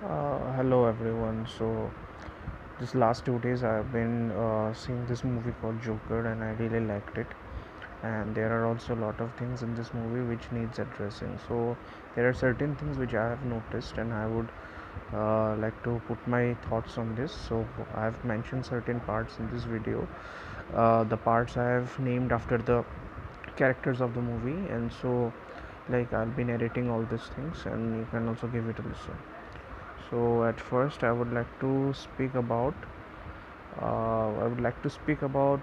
Hello everyone. So this last 2 days I've been seeing this movie called Joker, and I really liked it. And there are also a lot of things in this movie which needs addressing. So there are certain things which I have noticed, and I would like to put my thoughts on this. So I have mentioned certain parts in this video. The parts I have named after the characters of the movie, and so like I'll be narrating all these things, and you can also give it a listen. So at first, I would like to speak about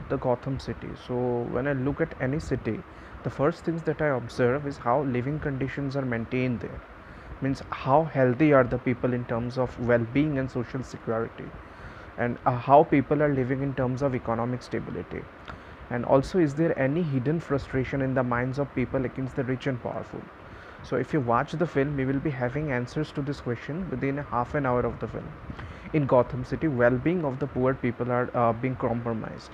the Gotham City. So when I look at any city, the first things that I observe is how living conditions are maintained there. Means how healthy are the people in terms of well-being and social security, and how people are living in terms of economic stability. And also, is there any hidden frustration in the minds of people against the rich and powerful? So, if you watch the film, we will be having answers to this question within a half an hour of the film. In Gotham City, well being of the poor people are being compromised.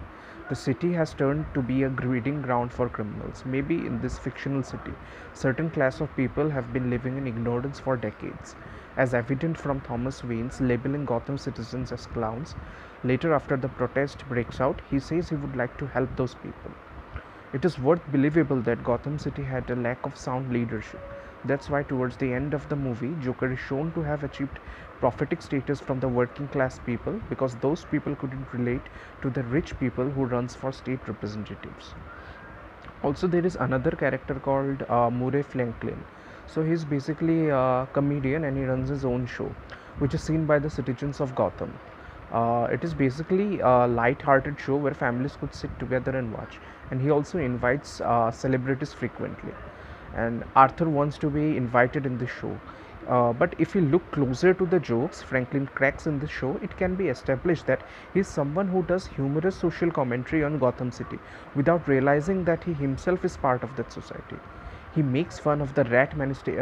The city has turned to be a breeding ground for criminals. Maybe in this fictional city, certain class of people have been living in ignorance for decades, as evident from Thomas Wayne's labeling Gotham citizens as clowns. Later, after the protest breaks out, he says he would like to help those people. It is worth believable that Gotham City had a lack of sound leadership. That's why towards the end of the movie, Joker is shown to have achieved prophetic status from the working class people, because those people couldn't relate to the rich people who runs for state representatives. Also, there is another character called Murray Franklin. So he's basically a comedian, and he runs his own show, which is seen by the citizens of Gotham. It is basically a light-hearted show where families could sit together and watch. And he also invites celebrities frequently. And Arthur wants to be invited in the show. But if you look closer to the jokes Franklin cracks in the show, it can be established that he is someone who does humorous social commentary on Gotham City without realizing that he himself is part of that society. He makes fun of the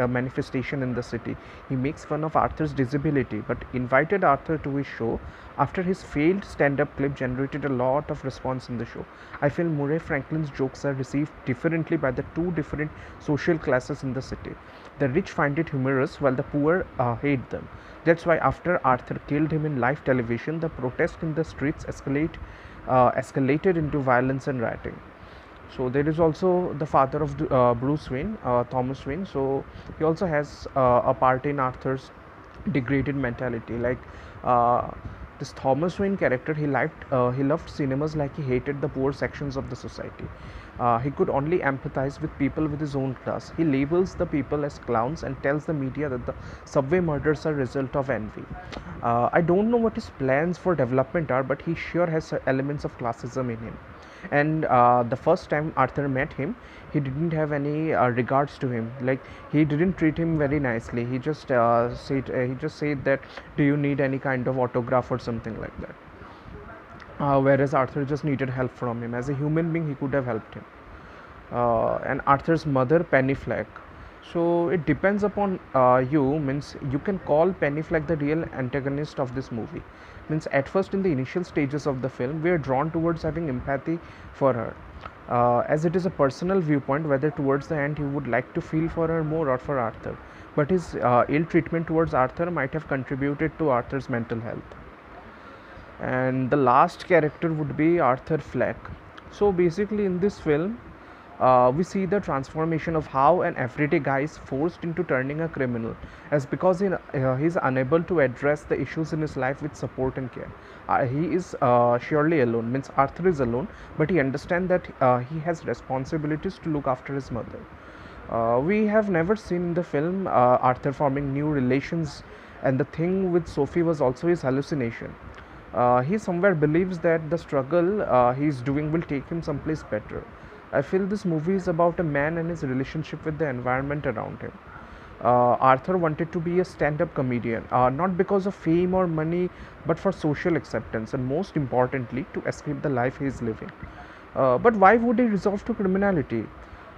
manifestation in the city. He makes fun of Arthur's disability, but invited Arthur to his show after his failed stand up clip generated a lot of response in the show. I feel Murray Franklin's jokes are received differently by the two different social classes in the city. The rich find it humorous while the poor hate them. That's why after Arthur killed him in live television, the protest in the streets escalated into violence and rioting. So there is also the father of Bruce Wayne, Thomas Wayne. So he also has a part in Arthur's degraded mentality. Like uh, this Thomas Wayne character, he loved cinemas like he hated the poor sections of the society. He could only empathize with people with his own class. He labels the people as clowns and tells the media that the subway murders are a result of envy. I don't know what his plans for development are, but he sure has elements of classism in him. And the first time Arthur met him, he didn't have any regards to him. Like he didn't treat him very nicely. He just said that, do you need any kind of autograph or something like that. Whereas Arthur just needed help from him. As a human being, he could have helped him. And Arthur's mother, Penny Fleck. So it depends upon you. Means you can call Penny Fleck the real antagonist of this movie. Means at first, in the initial stages of the film, we are drawn towards having empathy for her, as it is a personal viewpoint whether towards the end you would like to feel for her more or for Arthur. But his ill treatment towards Arthur might have contributed to Arthur's mental health. And the last character would be Arthur Fleck. So basically, in this film, we see the transformation of how an everyday guy is forced into turning a criminal, as because he is unable to address the issues in his life with support and care. He is surely alone. Means Arthur is alone, but he understands that he has responsibilities to look after his mother. We have never seen in the film Arthur forming new relations, and the thing with Sophie was also his hallucination. He somewhere believes that the struggle he is doing will take him someplace better. I feel this movie is about a man and his relationship with the environment around him. Arthur wanted to be a stand up comedian, not because of fame or money, but for social acceptance, and most importantly, to escape the life he is living. But why would he resort to criminality?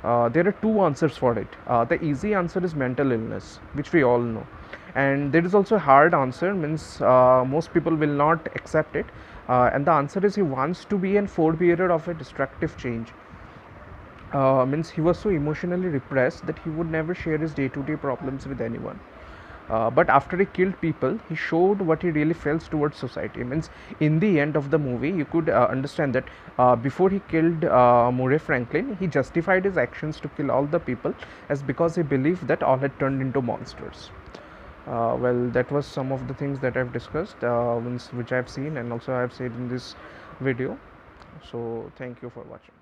There are two answers for it. The easy answer is mental illness, which we all know, and there is also a hard answer. Means most people will not accept it, and the answer is he wants to be an forebearer of a destructive change. Means he was so emotionally repressed that he would never share his day-to-day problems with anyone. But after he killed people, he showed what he really felt towards society. Means in the end of the movie, you could understand that before he killed Murray Franklin, he justified his actions to kill all the people as because he believed that all had turned into monsters. Well, that was some of the things that I've discussed, which I've seen and also I've said in this video. So thank you for watching.